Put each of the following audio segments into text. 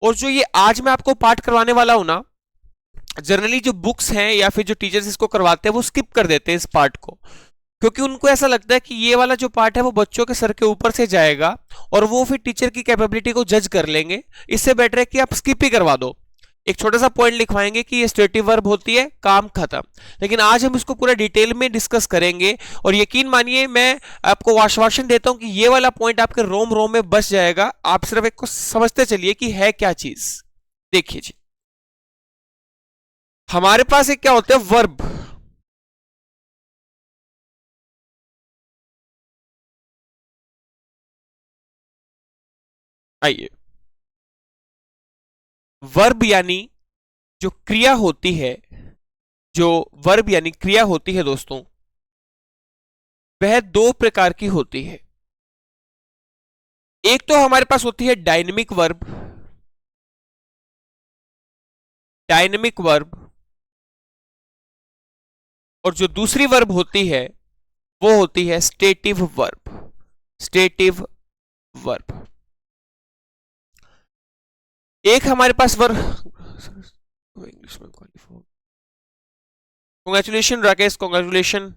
और जो ये आज मैं आपको पाठ करवाने वाला हूं ना, जनरली जो बुक्स हैं या फिर जो टीचर्स इसको करवाते हैं वो स्किप कर देते हैं इस पार्ट को, क्योंकि उनको ऐसा लगता है कि ये वाला जो पार्ट है वो बच्चों के सर के ऊपर से जाएगा और वो फिर टीचर की कैपेबिलिटी को जज कर लेंगे। इससे बेटर है कि आप स्किप ही करवा दो, एक छोटा सा पॉइंट लिखवाएंगे कि ये स्टेटिव वर्ब होती है, काम खत्म। लेकिन आज हम इसको पूरा डिटेल में डिस्कस करेंगे और यकीन मानिए मैं आपको आश्वासन देता हूं कि ये वाला पॉइंट आपके रोम रोम में बस जाएगा। आप सिर्फ एक को समझते चलिए कि है क्या चीज। देखिए जी, हमारे पास एक क्या होता है, वर्ब। आइए, वर्ब यानी जो क्रिया होती है, जो वर्ब यानी क्रिया होती है दोस्तों, वह दो प्रकार की होती है। एक तो हमारे पास होती है डायनेमिक वर्ब, डायनेमिक वर्ब, और जो दूसरी वर्ब होती है वो होती है स्टेटिव वर्ब, स्टेटिव वर्ब। एक हमारे पास वर्ब, इंग्लिश में congratulation Rakesh, congratulation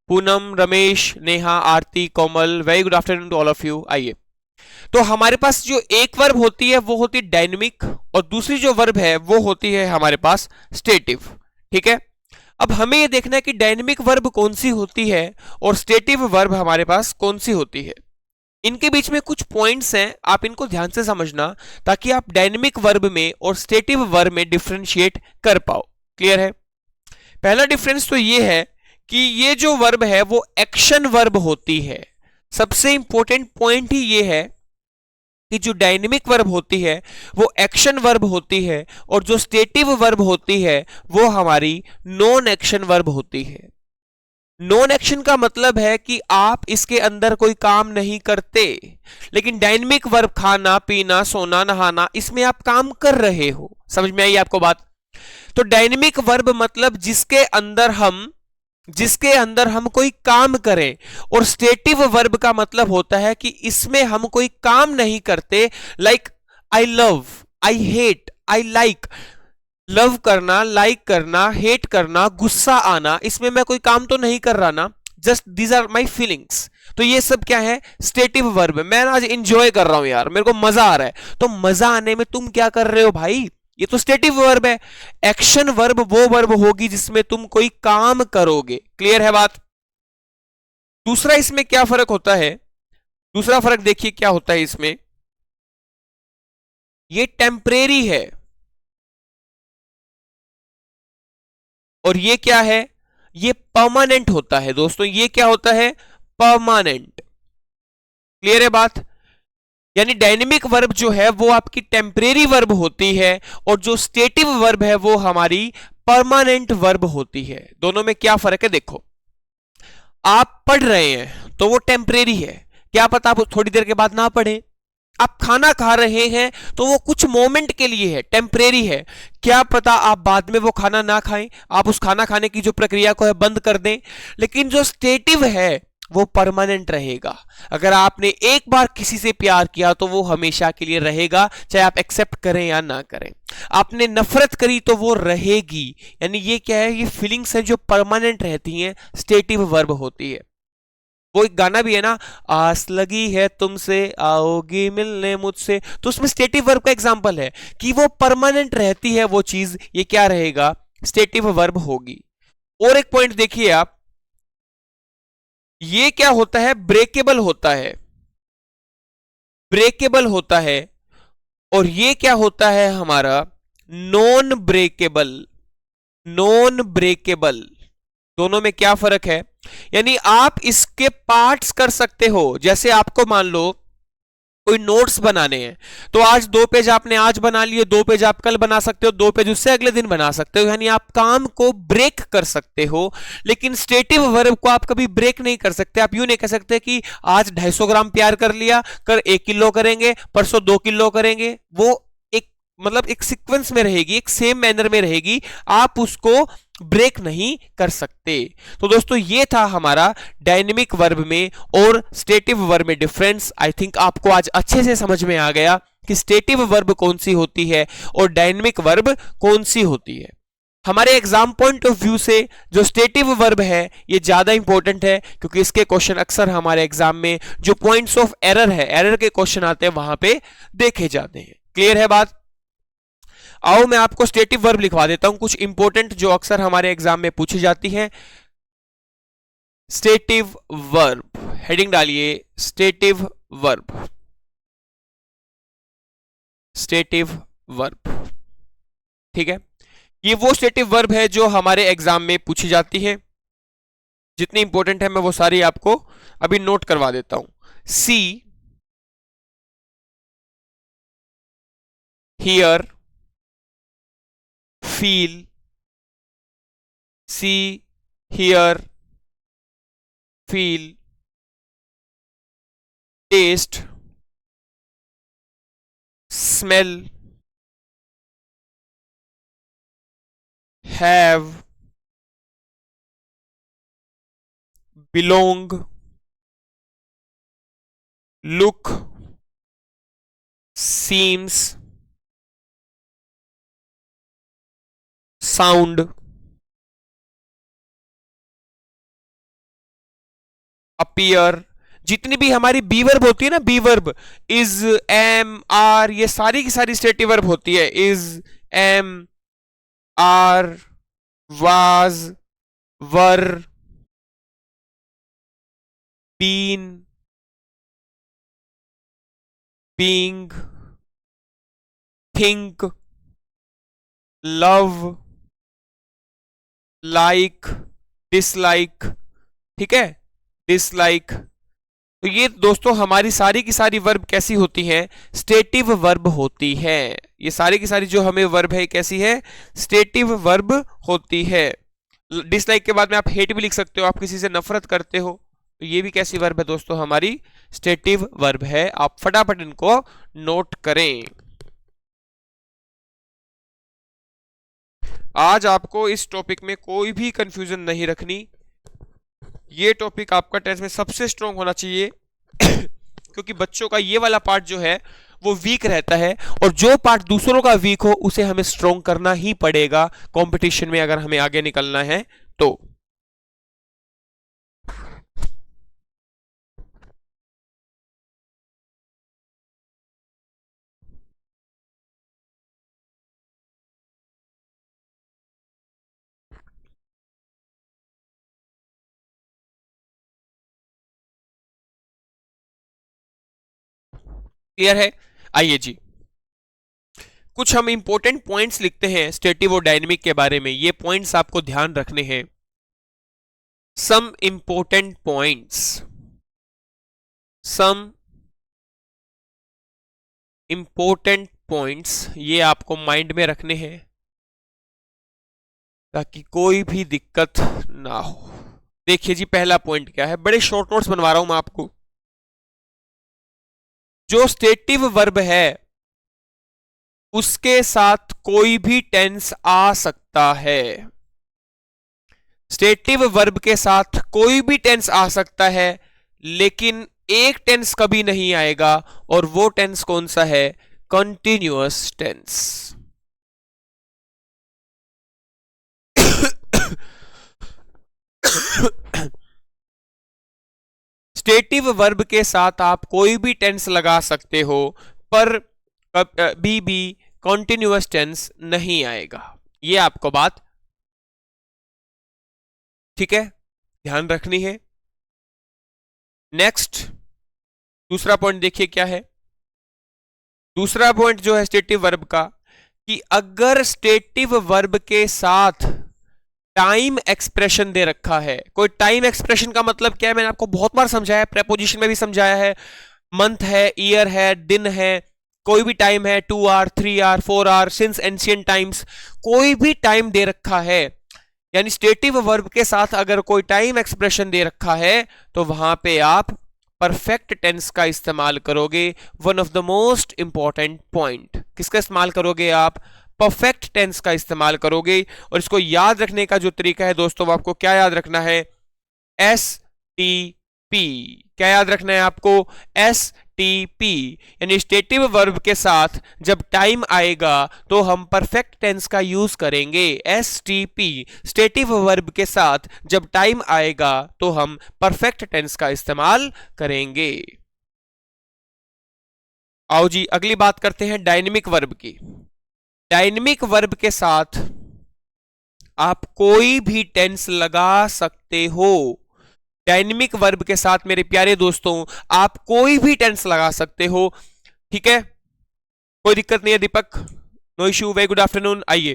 Poonam, Ramesh, Neha, Aarti, Komal, very good afternoon to all of you. आइए, तो हमारे पास जो एक वर्ब होती है वो होती है डायनेमिक और दूसरी जो वर्ब है वो होती है हमारे पास स्टेटिव। ठीक है, अब हमें ये देखना है कि डायनेमिक वर्ब कौन सी होती है और स्टेटिव वर्ब हमारे पास कौन सी होती है। इनके बीच में कुछ पॉइंट्स हैं, आप इनको ध्यान से समझना ताकि आप डायनेमिक वर्ब में और स्टेटिव वर्ब में डिफरेंशिएट कर पाओ। क्लियर है? पहला डिफरेंस तो ये है कि ये जो वर्ब है वो एक्शन वर्ब होती है। सबसे इंपॉर्टेंट पॉइंट ही ये है कि जो डायनेमिक वर्ब होती है वो एक्शन वर्ब होती है और जो स्टेटिव वर्ब होती है वो हमारी नॉन एक्शन वर्ब होती है। नॉन एक्शन का मतलब है कि आप इसके अंदर कोई काम नहीं करते, लेकिन डायनेमिक वर्ब खाना, पीना, सोना, नहाना, इसमें आप काम कर रहे हो। समझ में आई आपको बात? तो डायनेमिक वर्ब मतलब जिसके अंदर हम कोई काम करें, और स्टेटिव वर्ब का मतलब होता है कि इसमें हम कोई काम नहीं करते। Like I love, I hate, I like. Love करना, लाइक करना, हेट करना, गुस्सा आना, इसमें मैं कोई काम तो नहीं कर रहा ना, just these are my feelings. तो ये सब क्या है? स्टेटिव वर्ब है। मैं आज इंजॉय कर रहा हूं यार, मेरे को मजा आ रहा है, तो मजा आने में तुम क्या कर रहे हो भाई? ये तो स्टेटिव वर्ब है। एक्शन वर्ब वो वर्ब होगी जिसमें तुम कोई काम करोगे। क्लियर है बात? दूसरा इसमें क्या फर्क होता है, दूसरा फर्क देखिए क्या होता है इसमें, ये टेम्परेरी है और ये क्या है? ये परमानेंट होता है दोस्तों। ये क्या होता है? परमानेंट। क्लियर है बात? यानी डायनेमिक वर्ब जो है वो आपकी टेम्परेरी वर्ब होती है और जो स्टेटिव वर्ब है वो हमारी परमानेंट वर्ब होती है। दोनों में क्या फर्क है देखो, आप पढ़ रहे हैं तो वो टेम्परेरी है, क्या पता आप थोड़ी देर के बाद ना पढ़ें। आप खाना खा रहे हैं तो वो कुछ मोमेंट के लिए है, टेम्परेरी है, क्या पता आप बाद में वो खाना ना खाएं, आप उस खाना खाने की जो प्रक्रिया को है बंद कर दें। लेकिन जो स्टेटिव है वो परमानेंट रहेगा। अगर आपने एक बार किसी से प्यार किया तो वो हमेशा के लिए रहेगा, चाहे आप एक्सेप्ट करें या ना करें। आपने नफरत करी तो वो रहेगी। यानी ये क्या है? ये फीलिंग्स हैं जो परमानेंट रहती हैं, स्टेटिव वर्ब होती है। वो एक गाना भी है ना, आस लगी है तुमसे आओगी मिलने मुझसे, तो उसमें स्टेटिव वर्ब का एग्जांपल है कि वो परमानेंट रहती है वो चीज, ये क्या रहेगा? स्टेटिव वर्ब होगी। और एक पॉइंट देखिए आप, ये क्या होता है? ब्रेकेबल होता है, ब्रेकेबल होता है। और ये क्या होता है हमारा? Non breakable, non breakable. दोनों में क्या फर्क है? यानी आप इसके पार्ट्स कर सकते हो। जैसे आपको मान लो कोई नोट्स बनाने हैं, तो आज 2 पेज आपने आज बना लिए, 2 पेज आप कल बना सकते हो, 2 पेज उससे अगले दिन बना सकते हो। यानी आप काम को ब्रेक कर सकते हो। लेकिन स्टेटिव वर्ब को आप कभी ब्रेक नहीं कर सकते। आप यूं नहीं कह सकते कि आज 250 ग्राम प्यार कर लिया, कल 1 किलो करेंगे, परसों 2 किलो करेंगे। वो एक मतलब एक सीक्वेंस में रहेगी, एक सेम मैनर में रहेगी, आप उसको ब्रेक नहीं कर सकते। तो दोस्तों ये था हमारा डायनेमिक वर्ब में और स्टेटिव वर्ब में डिफरेंस। आई थिंक आपको आज अच्छे से समझ में आ गया। कि स्टेटिव वर्ब कौन सी होती है और डायनेमिक वर्ब कौन सी होती है। हमारे एग्जाम पॉइंट ऑफ व्यू से जो स्टेटिव वर्ब है ये ज्यादा इंपॉर्टेंट है, क्योंकि इसके क्वेश्चन अक्सर हमारे एग्जाम में जो पॉइंट्स ऑफ एरर है, एरर के क्वेश्चन आते हैं, वहां पे देखे जाते हैं। क्लियर है बात? आओ मैं आपको स्टेटिव वर्ब लिखवा देता हूं, कुछ इंपॉर्टेंट जो अक्सर हमारे एग्जाम में पूछी जाती है। स्टेटिव वर्ब, हेडिंग डालिए स्टेटिव वर्ब, स्टेटिव वर्ब। ठीक है, ये वो स्टेटिव वर्ब है जो हमारे एग्जाम में पूछी जाती है। जितनी इंपॉर्टेंट है मैं वो सारी आपको अभी नोट करवा देता हूं। See, hear, feel, see, hear, feel, taste, smell, have, belong, look, seems, sound, appear। जितनी भी हमारी बी वर्ब होती है ना, be verb, is, am, are, ये सारी की सारी स्टेटिव वर्ब होती है। Is, am, are, was, were, been, being, think, love, like, dislike. ठीक है, डिसलाइक। तो ये दोस्तों हमारी सारी की सारी वर्ब कैसी होती हैं? स्टेटिव वर्ब होती है। ये सारी की सारी जो हमें वर्ब है कैसी है? स्टेटिव वर्ब होती है। डिसलाइक के बाद में आप हेट भी लिख सकते हो, आप किसी से नफरत करते हो, तो ये भी कैसी वर्ब है दोस्तों? हमारी स्टेटिव वर्ब है। आप फटाफट इनको नोट करें। आज आपको इस टॉपिक में कोई भी कंफ्यूजन नहीं रखनी। ये टॉपिक आपका टेस्ट में सबसे स्ट्रॉन्ग होना चाहिए क्योंकि बच्चों का ये वाला पार्ट जो है वो वीक रहता है, और जो पार्ट दूसरों का वीक हो उसे हमें स्ट्रॉन्ग करना ही पड़ेगा कंपटीशन में, अगर हमें आगे निकलना है तो। क्लियर है? आइए जी, कुछ हम इंपॉर्टेंट पॉइंट्स लिखते हैं स्टेटिव और डायनेमिक के बारे में। ये पॉइंट्स आपको ध्यान रखने हैं। Some important points, some important points, ये आपको माइंड में रखने हैं ताकि कोई भी दिक्कत ना हो। देखिए जी, पहला पॉइंट क्या है? बड़े शॉर्ट नोट्स बनवा रहा हूं मैं आपको। जो स्टेटिव वर्ब है उसके साथ कोई भी टेंस आ सकता है। स्टेटिव वर्ब के साथ कोई भी टेंस आ सकता है, लेकिन एक टेंस कभी नहीं आएगा, और वो टेंस कौन सा है? Continuous tense. स्टेटिव वर्ब के साथ आप कोई भी टेंस लगा सकते हो, पर कभी भी कॉन्टिन्यूअस टेंस नहीं आएगा। ये आपको बात ठीक है, ध्यान रखनी है। नेक्स्ट, दूसरा पॉइंट देखिए क्या है। दूसरा पॉइंट जो है स्टेटिव वर्ब का, कि अगर स्टेटिव वर्ब के साथ टाइम एक्सप्रेशन दे रखा है। कोई टाइम एक्सप्रेशन का मतलब क्या है? मैंने आपको बहुत बार समझाया, प्रेपोजिशन में भी समझाया है। मंथ है, ईयर है, दिन है, कोई भी टाइम है, 2 hour, 3 hour, 4 hour, since ancient times, कोई भी टाइम दे रखा है, यानी स्टेटिव वर्ब के साथ अगर कोई टाइम एक्सप्रेशन दे रखा है तो वहां पे आप परफेक्ट टेंस का इस्तेमाल करोगे। One of the most important point, किसका इस्तेमाल करोगे आप? परफेक्ट टेंस का इस्तेमाल करोगे। और इसको याद रखने का जो तरीका है दोस्तों, वो आपको क्या याद रखना है? STP। क्या याद रखना है आपको? यानी स्टेटिव वर्ब के साथ जब टाइम आएगा तो हम परफेक्ट टेंस का यूज करेंगे। STP, स्टेटिव वर्ब के साथ जब टाइम आएगा तो हम परफेक्ट टेंस का इस्तेमाल करेंगे। आओ जी अगली बात करते हैं डायनेमिक वर्ब की। डायनेमिक वर्ब के साथ आप कोई भी टेंस लगा सकते हो। डायनेमिक वर्ब के साथ मेरे प्यारे दोस्तों आप कोई भी टेंस लगा सकते हो। ठीक है, कोई दिक्कत नहीं है Deepak, no issue, very good afternoon. आइए,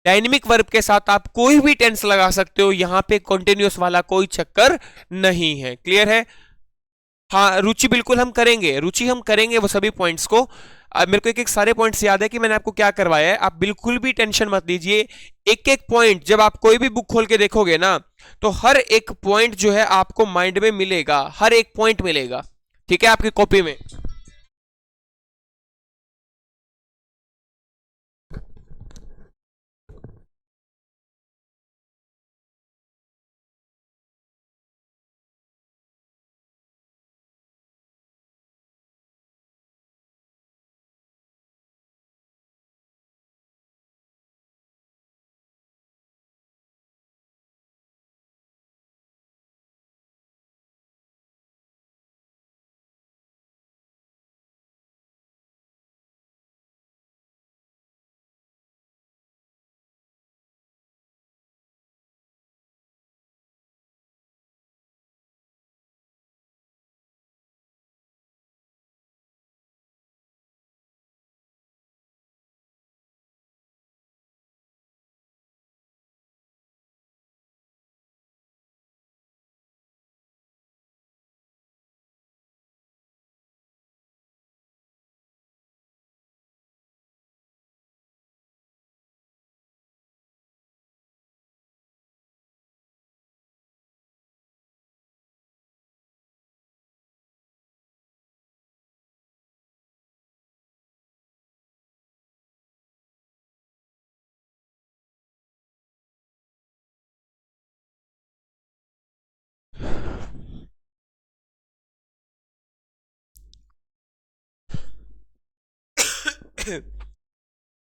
डायनेमिक वर्ब के साथ आप कोई भी टेंस लगा सकते हो, यहां पे कॉन्टिन्यूअस वाला कोई चक्कर नहीं है। क्लियर है? हाँ रुचि, बिल्कुल हम करेंगे, रुचि हम करेंगे वो सभी पॉइंट्स को। मेरे को एक एक सारे पॉइंट्स याद है कि मैंने आपको क्या करवाया है, आप बिल्कुल भी टेंशन मत लीजिए। एक एक पॉइंट जब आप कोई भी बुक खोल के देखोगे ना तो हर एक पॉइंट जो है आपको माइंड में मिलेगा, हर एक पॉइंट मिलेगा। ठीक है, आपकी कॉपी में।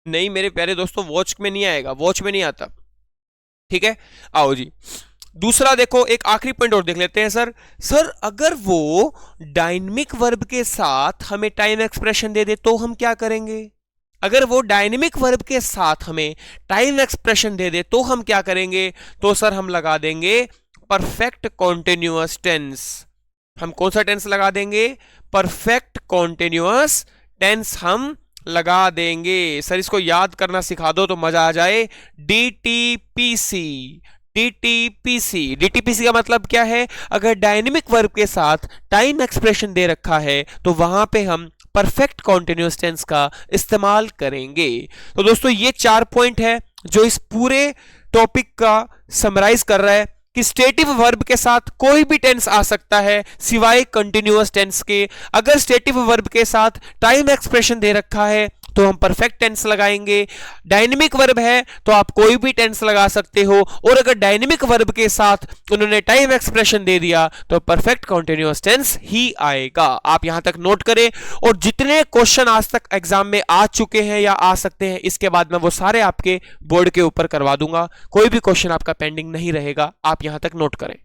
नहीं मेरे प्यारे दोस्तों, वॉच में नहीं आएगा, वॉच में नहीं आता। ठीक है, आओ जी दूसरा देखो, एक आखिरी पॉइंट और देख लेते हैं सर। सर अगर वो डायनेमिक वर्ब के साथ हमें टाइम एक्सप्रेशन दे दे तो हम क्या करेंगे? अगर वो डायनेमिक वर्ब के साथ हमें टाइम एक्सप्रेशन दे दे तो हम क्या करेंगे? तो सर हम लगा देंगे परफेक्ट कॉन्टिन्यूअस टेंस। हम कौन सा टेंस लगा देंगे? परफेक्ट कॉन्टिन्यूअस टेंस हम लगा देंगे। सर इसको याद करना सिखा दो तो मजा आ जाए। DTPC, डीटीपीसी का मतलब क्या है? अगर डायनेमिक वर्ब के साथ टाइम एक्सप्रेशन दे रखा है तो वहां पे हम परफेक्ट कॉन्टिन्यूअस टेंस का इस्तेमाल करेंगे। तो दोस्तों ये 4 पॉइंट है जो इस पूरे टॉपिक का समराइज कर रहा है कि स्टेटिव वर्ब के साथ कोई भी टेंस आ सकता है सिवाय कंटिन्यूअस टेंस के। अगर स्टेटिव वर्ब के साथ टाइम एक्सप्रेशन दे रखा है तो हम परफेक्ट टेंस लगाएंगे। डायनेमिक वर्ब है तो आप कोई भी टेंस लगा सकते हो, और अगर डायनेमिक वर्ब के साथ उन्होंने टाइम एक्सप्रेशन दे दिया तो परफेक्ट कंटीन्यूअस टेंस ही आएगा। आप यहां तक नोट करें, और जितने क्वेश्चन आज तक एग्जाम में आ चुके हैं या आ सकते हैं इसके बाद मैं वो सारे आपके बोर्ड के ऊपर करवा दूंगा। कोई भी क्वेश्चन आपका पेंडिंग नहीं रहेगा, आप यहां तक नोट करें।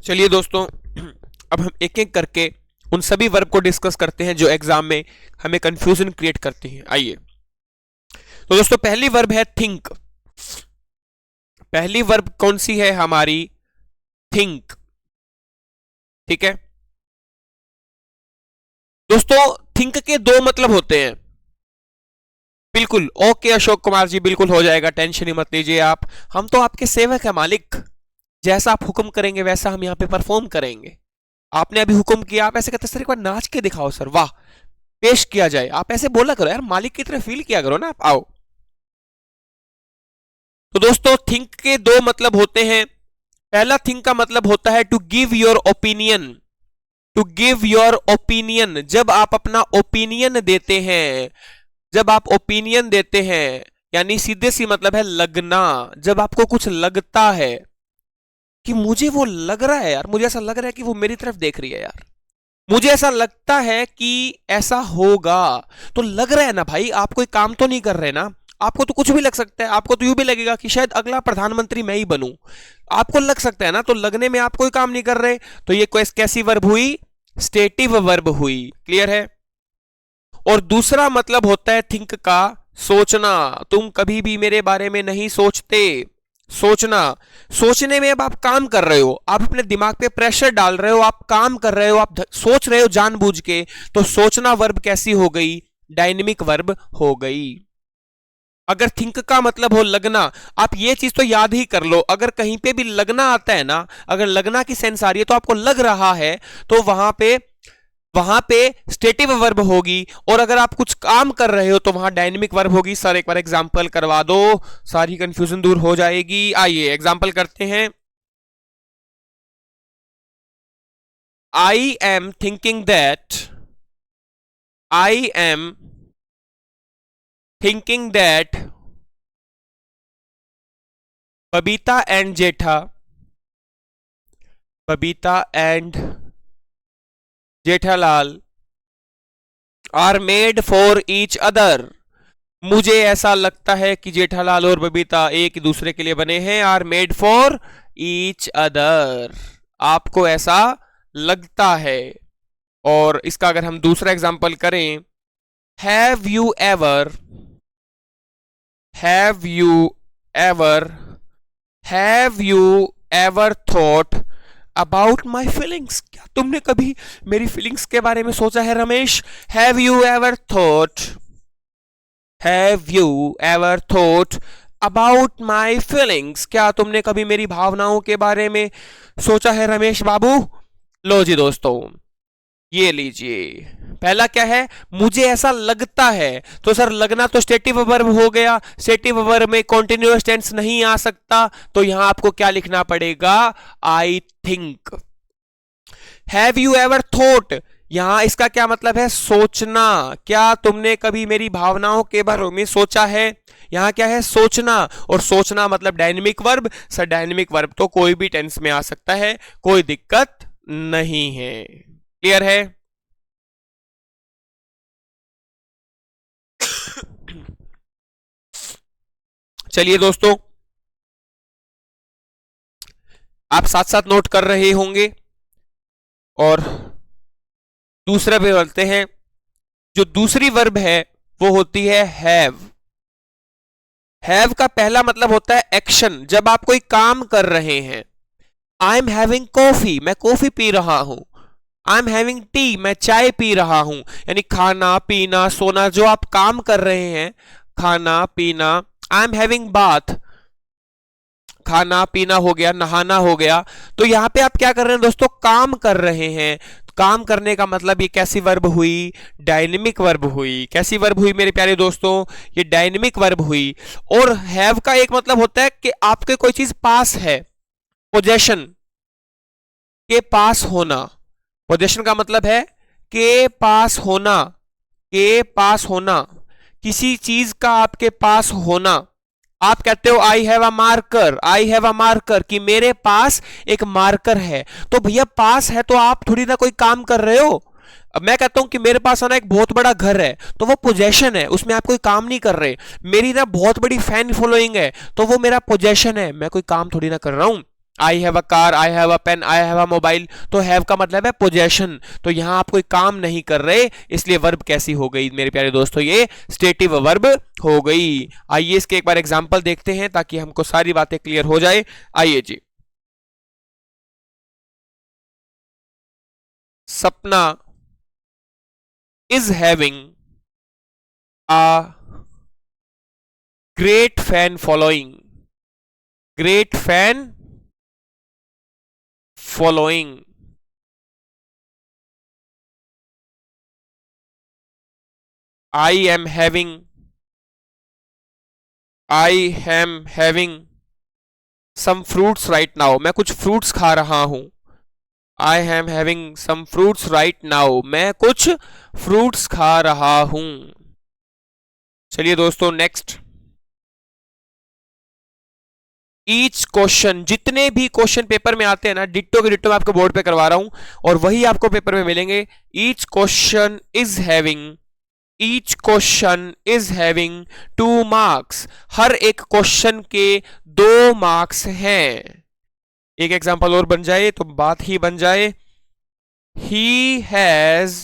चलिए दोस्तों, अब हम एक एक करके उन सभी वर्ब को डिस्कस करते हैं जो एग्जाम में हमें कंफ्यूजन क्रिएट करती हैं। आइए, तो दोस्तों पहली वर्ब है थिंक। पहली वर्ब कौन सी है हमारी? थिंक। ठीक है दोस्तों, थिंक के दो मतलब होते हैं। बिल्कुल ओके अशोक कुमार जी, बिल्कुल हो जाएगा, टेंशन ही मत लीजिए आप। हम तो आपके सेवक है मालिक, जैसा आप हुक्म करेंगे वैसा हम यहाँ पे परफॉर्म करेंगे। आपने अभी हुक्म किया, आप ऐसे कहते सर एक बार नाच के दिखाओ सर, वाह, पेश किया जाए। आप ऐसे बोला करो यार, मालिक की तरह फील किया करो ना, आप आओ। तो दोस्तों थिंक के दो मतलब होते हैं। पहला थिंक का मतलब होता है to give your opinion. To give your opinion, जब आप अपना ओपिनियन देते हैं, जब आप ओपिनियन देते हैं यानी सीधे सी मतलब है लगना। जब आपको कुछ लगता है कि मुझे वो लग रहा है यार, मुझे ऐसा लग रहा है कि वो मेरी तरफ देख रही है यार, मुझे ऐसा लगता है कि ऐसा होगा, तो लग रहा है ना भाई, आप कोई काम तो नहीं कर रहे ना। आपको तो कुछ भी लग सकता है, आपको तो यूं भी लगेगा कि शायद अगला प्रधानमंत्री मैं ही बनूं, आपको लग सकता है ना, तो लगने में आप कोई काम नहीं कर रहे, तो ये कैसी वर्ब हुई? स्टेटिव वर्ब हुई। क्लियर है? और दूसरा मतलब होता है थिंक का सोचना। तुम कभी भी मेरे बारे में नहीं सोचते। सोचना, सोचने में अब आप काम कर रहे हो, आप अपने दिमाग पे प्रेशर डाल रहे हो, आप काम कर रहे हो, आप सोच रहे हो जानबूझ के, तो सोचना वर्ब कैसी हो गई? डायनेमिक वर्ब हो गई। अगर थिंक का मतलब हो लगना, आप ये चीज तो याद ही कर लो, अगर कहीं पे भी लगना आता है ना, अगर लगना की सेंस आ रही है तो आपको लग रहा है, तो वहां पे स्टेटिव वर्ब होगी। और अगर आप कुछ काम कर रहे हो तो वहां डायनेमिक वर्ब होगी। सर एक बार एग्जांपल करवा दो, सारी कंफ्यूजन दूर हो जाएगी। आइए एग्जांपल करते हैं। I am thinking that, I am thinking that Babita and Jetha, Babita and Jethalal are made for each other. मुझे ऐसा लगता है कि जेठालाल और बबीता एक दूसरे के लिए बने हैं। Are made for each other, आपको ऐसा लगता है। और इसका अगर हम दूसरा एग्जांपल करें, have you ever, have you ever, have you ever thought about my feelings, क्या तुमने कभी मेरी फीलिंग्स के बारे में सोचा है Ramesh? Have you ever thought, have you ever thought about my feelings, क्या तुमने कभी मेरी भावनाओं के बारे में सोचा है रमेश बाबू? लो जी दोस्तों, ये लीजिए, पहला क्या है? मुझे ऐसा लगता है, तो सर लगना तो स्टेटिव वर्ब हो गया, स्टेटिव वर्ब में कॉन्टिन्यूअस टेंस नहीं आ सकता, तो यहां आपको क्या लिखना पड़ेगा? I think. Have you ever thought, यहां इसका क्या मतलब है? सोचना, क्या तुमने कभी मेरी भावनाओं के बारे में सोचा है? यहां क्या है? सोचना, और सोचना मतलब dynamic verb. Sir dynamic verb तो कोई भी टेंस में आ सकता है, कोई दिक्कत नहीं है। क्लियर है? चलिए दोस्तों, आप साथ साथ नोट कर रहे होंगे, और दूसरा भी बोलते हैं। जो दूसरी वर्ब है वो होती है हैव। हैव का पहला मतलब होता है एक्शन, जब आप कोई काम कर रहे हैं। आई एम हैविंग कॉफी, मैं कॉफी पी रहा हूं। आई एम हैविंग टी, मैं चाय पी रहा हूं। यानी खाना पीना सोना, जो आप काम कर रहे हैं, खाना पीना। आई एम हैविंग बाथ, खाना पीना हो गया, नहाना हो गया। तो यहां पे आप क्या कर रहे हैं दोस्तों? काम कर रहे हैं। काम करने का मतलब ये कैसी वर्ब हुई? डायनेमिक वर्ब हुई। कैसी वर्ब हुई मेरे प्यारे दोस्तों? ये डायनेमिक वर्ब हुई। और हैव का एक मतलब होता है कि आपके कोई चीज पास है, पोजेशन, के पास होना। पोजेशन का मतलब है के पास होना, के पास होना, किसी चीज का आपके पास होना। आप कहते हो आई have a marker, I have a marker, कि मेरे पास एक मार्कर है। तो भैया पास है तो आप थोड़ी ना कोई काम कर रहे हो। अब मैं कहता हूं कि मेरे पास ना एक बहुत बड़ा घर है, तो वो पोजेशन है, उसमें आप कोई काम नहीं कर रहे। मेरी ना बहुत बड़ी फैन फॉलोइंग है, तो वो मेरा पोजेशन है, मैं कोई काम थोड़ी ना कर रहा हूं। I have a car, I have a pen, I have a mobile, तो हैव का मतलब है पोजेशन, तो यहां आप कोई काम नहीं कर रहे, इसलिए वर्ब कैसी हो गई मेरे प्यारे दोस्तों, ये स्टेटिव वर्ब हो गई। आइए इसके एक बार एग्जांपल देखते हैं ताकि हमको सारी बातें क्लियर हो जाए। आइए जी, Sapna is having a great fan following, great fan following. I am having, I am having some fruits right now, मैं कुछ फ्रूट्स खा रहा हूं। I am having some fruits right now, मैं कुछ फ्रूट्स खा रहा हूं। चलिए दोस्तों नेक्स्ट, ईच क्वेश्चन, जितने भी क्वेश्चन पेपर में आते हैं ना, डिट्टो के डिट्टो मैं आपको बोर्ड पे करवा रहा हूं और वही आपको पेपर में मिलेंगे। Each question is having, each question is having 2 marks, हर एक क्वेश्चन के 2 मार्क्स हैं। एक एग्जांपल और बन जाए तो बात ही बन जाए। ही हैज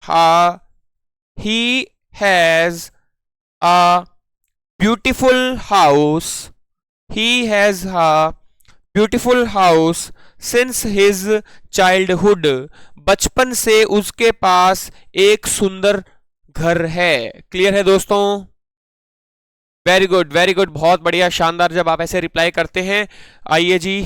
हा he has a beautiful house, he has a beautiful house since his childhood, बचपन से उसके पास एक सुंदर घर है। क्लियर है दोस्तों? वेरी गुड वेरी गुड, बहुत बढ़िया, शानदार जब आप ऐसे रिप्लाई करते हैं। आइए जी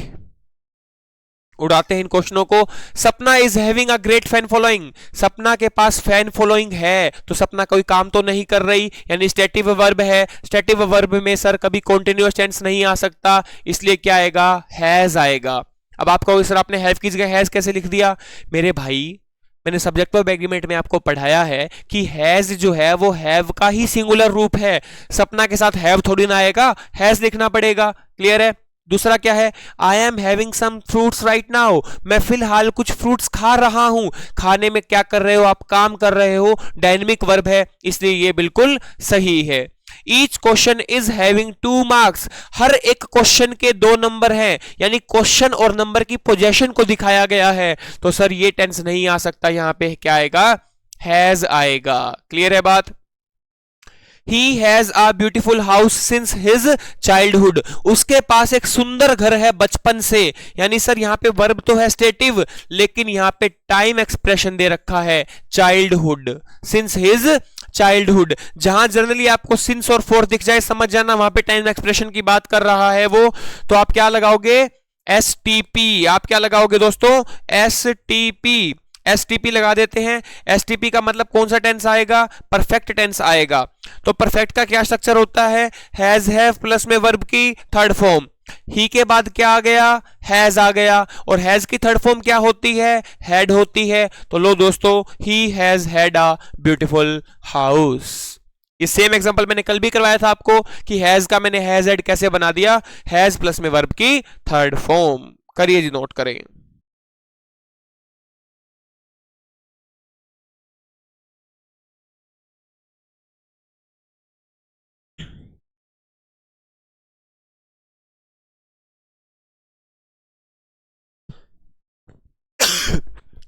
उड़ाते हैं इन क्वेश्चनों को। सपना is having a great fan following, सपना के पास फैन फॉलोइंग है, तो सपना कोई काम तो नहीं कर रही, यानी स्टेटिव वर्ब है। स्टेटिव वर्ब में सर कभी कॉन्टिन्यूअस टेंस नहीं आ सकता, इसलिए क्या आएगा, हैज आएगा। अब आप कहोगे सर आपने हैव की जगह हैज कैसे लिख दिया? मेरे भाई मैंने सब्जेक्ट वर्ब एग्रीमेंट में आपको पढ़ाया है कि हैज जो है वो हैव का ही सिंगुलर रूप है, सपना के साथ हैव थोड़ी ना आएगा, हैज लिखना पड़ेगा। क्लियर है? दूसरा क्या है, I am having some fruits right now, मैं फिलहाल कुछ फ्रूट्स खा रहा हूं। खाने में क्या कर रहे हो आप, काम कर रहे हो, डायनेमिक वर्ब है, इसलिए ये बिल्कुल सही है। Each question is having 2 marks, हर एक क्वेश्चन के 2 नंबर हैं, यानी क्वेश्चन और नंबर की पोजीशन को दिखाया गया है, तो सर ये टेंस नहीं आ सकता, यहां पे क्या आएगा, हैज आएगा। क्लियर है बात? He has a beautiful house since his childhood, उसके पास एक सुंदर घर है बचपन से, यानी सर यहां पे वर्ब तो है स्टेटिव, लेकिन यहां पे टाइम एक्सप्रेशन दे रखा है चाइल्डहुड, सिंस हिज चाइल्डहुड। जहां जनरली आपको सिंस और फोर दिख जाए समझ जाना वहां पे टाइम एक्सप्रेशन की बात कर रहा है वो, तो आप क्या लगाओगे, एस टी पी। आप क्या लगाओगे दोस्तों, एस टी पी, एसटीपी लगा देते हैं। एसटीपी का मतलब कौन सा टेंस आएगा, परफेक्ट टेंस आएगा। तो परफेक्ट का क्या स्ट्रक्चर होता है, हैज हैव प्लस में वर्ब की थर्ड फॉर्म, ही के बाद क्या आ गया, हैज आ गया, और हैज की थर्ड फॉर्म क्या होती है, हैड होती है। तो लो दोस्तों, ही has had a beautiful house. ये सेम एग्जांपल मैंने कल भी करवाया था आपको कि हैज का मैंने हैज हैड कैसे बना दिया, हैज प्लस में वर्ब की थर्ड फॉर्म। करिए जी, नोट करें।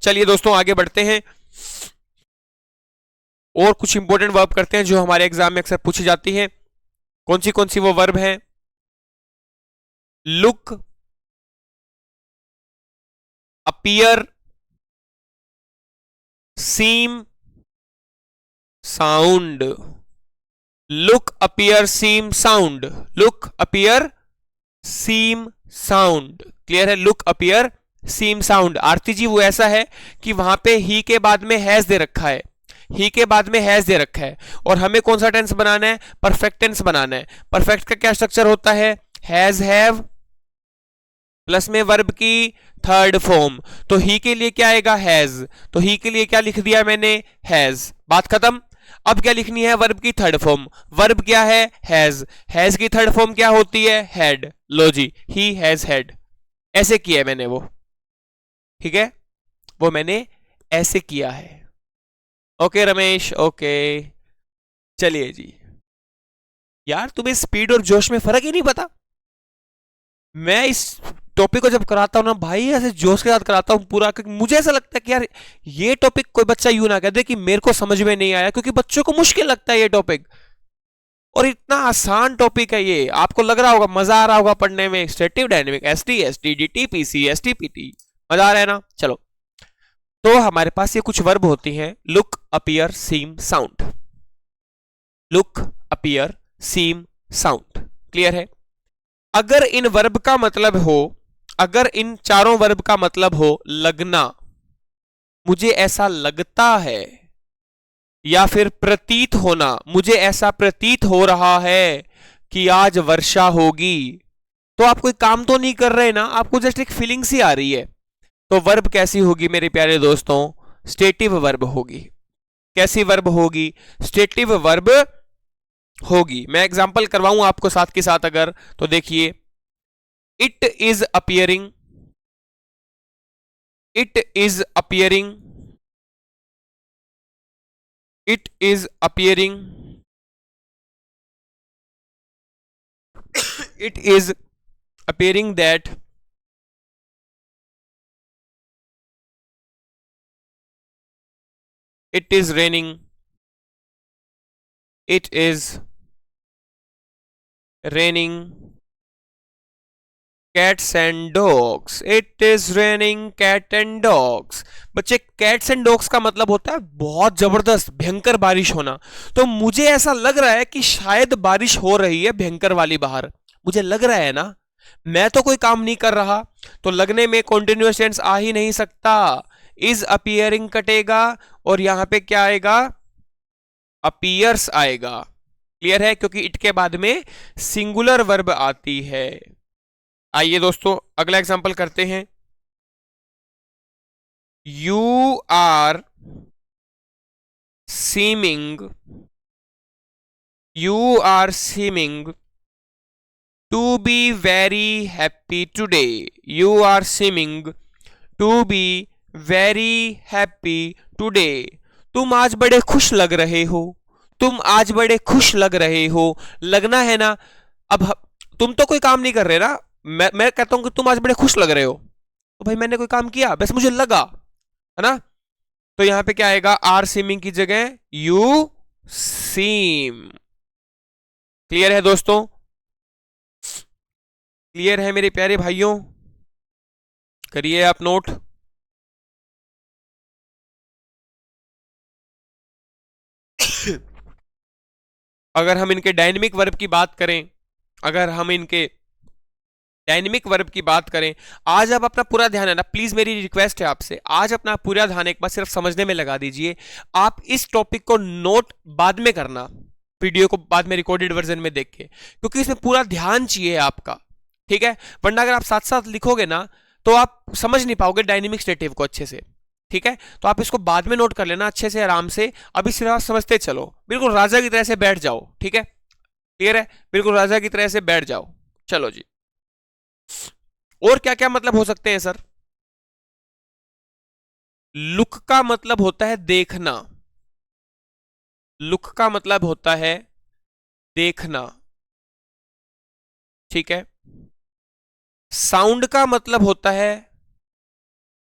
चलिए दोस्तों आगे बढ़ते हैं और कुछ इंपॉर्टेंट वर्ब करते हैं जो हमारे एग्जाम में अक्सर पूछी जाती है। कौन सी वो वर्ब है, लुक, अपीयर, सीम, साउंड। लुक अपीयर सीम साउंड, लुक अपीयर सीम साउंड। क्लियर है? लुक अपीयर सीम साउंड। आरती जी वो ऐसा है कि वहां पे ही के बाद में हैज दे रखा है, ही के बाद में हैज दे रखा है, और हमें कौन सा टेंस बनाना है, परफेक्ट टेंस बनाना है। परफेक्ट का क्या स्ट्रक्चर होता है, हैज हैव प्लस में वर्ब की थर्ड फॉर्म। तो ही के लिए क्या आएगा, हैज, तो ही के लिए क्या लिख दिया मैंने, हैज, बात खत्म। अब क्या लिखनी है, वर्ब की थर्ड फॉर्म। वर्ब क्या है, हैज, हैज की थर्ड फॉर्म क्या होती है, हैड। लो जी, ही हैज हैड, ऐसे किया है मैंने वो, ठीक है, वो मैंने ऐसे किया है। Okay Ramesh, okay. चलिए जी, यार तुम्हें स्पीड और जोश में फर्क ही नहीं पता। मैं इस टॉपिक को जब कराता हूं ना भाई, ऐसे जोश के साथ कराता हूं पूरा, क्योंकि मुझे ऐसा लगता है कि यार ये टॉपिक कोई बच्चा यूं ना कह दे कि मेरे को समझ में नहीं आया, क्योंकि बच्चों को मुश्किल लगता है ये टॉपिक। और इतना आसान टॉपिक है ये, आपको लग रहा होगा मजा आ रहा होगा पढ़ने में। Static dynamic, ST, ST, DT, PC, STPT, मजा आ रहा है ना। चलो, तो हमारे पास ये कुछ वर्ब होती हैं, लुक, अपीयर, सीम, साउंड। लुक, अपीयर, सीम, साउंड। क्लियर है। अगर इन वर्ब का मतलब हो, अगर इन चारों वर्ब का मतलब हो लगना, मुझे ऐसा लगता है, या फिर प्रतीत होना, मुझे ऐसा प्रतीत हो रहा है कि आज वर्षा होगी, तो आप कोई काम तो नहीं कर रहे ना, आपको जस्ट एक फीलिंग्स ही आ रही है। तो वर्ब कैसी होगी मेरे प्यारे दोस्तों? स्टेटिव वर्ब होगी। कैसी वर्ब होगी? स्टेटिव वर्ब होगी। मैं एग्जांपल करवाऊं आपको साथ के साथ अगर, तो देखिए, it is appearing, it is appearing, it is appearing, it is appearing that it is raining, it is raining cats and dogs, it is raining cat and dogs। बच्चे, cats and dogs का मतलब होता है बहुत जबरदस्त भयंकर बारिश होना। तो मुझे ऐसा लग रहा है कि शायद बारिश हो रही है भयंकर वाली बाहर, मुझे लग रहा है ना, मैं तो कोई काम नहीं कर रहा, तो लगने में कॉन्टिन्यूअस टेंस आ ही नहीं सकता। इज अपीयरिंग कटेगा और यहां पे क्या आएगा? अपीयर्स आएगा। क्लियर है, क्योंकि इट के बाद में सिंगुलर वर्ब आती है। आइए दोस्तों अगला एग्जांपल करते हैं। You are seeming, you are seeming to be very happy today, you are seeming to be very happy today. तुम आज बड़े खुश लग रहे हो, तुम आज बड़े खुश लग रहे हो, लगना है ना। अब तुम तो कोई काम नहीं कर रहे ना, मैं कहता हूं कि तुम आज बड़े खुश लग रहे हो, तो भाई मैंने कोई काम किया? बस मुझे लगा, है ना। तो यहां पे क्या आएगा? आर सीमिंग की जगह यू सीम। क्लियर है दोस्तों? क्लियर है मेरे प्यारे भाइयों? करिए आप नोट। अगर हम इनके डायनेमिक वर्ब की बात करें, अगर हम इनके डायनेमिक वर्ब की बात करें, आज आप अपना पूरा ध्यान है ना, प्लीज मेरी रिक्वेस्ट है आपसे, आज अपना पूरा ध्यान एक बार सिर्फ समझने में लगा दीजिए। आप इस टॉपिक को नोट बाद में करना, वीडियो को बाद में रिकॉर्डेड वर्जन में देख के, क्योंकि इसमें पूरा ध्यान चाहिए आपका, ठीक है। वरना अगर आप साथ साथ लिखोगे ना, तो आप समझ नहीं पाओगे डायनेमिक स्टेटिव को अच्छे से, ठीक है। तो आप इसको बाद में नोट कर लेना अच्छे से, आराम से। अभी सिर्फ आप समझते चलो, बिल्कुल राजा की तरह से बैठ जाओ, ठीक है। क्लियर है? बिल्कुल राजा की तरह से बैठ जाओ। चलो जी, और क्या क्या मतलब हो सकते हैं सर? लुक का मतलब होता है देखना, लुक का मतलब होता है देखना, ठीक है। साउंड का मतलब होता है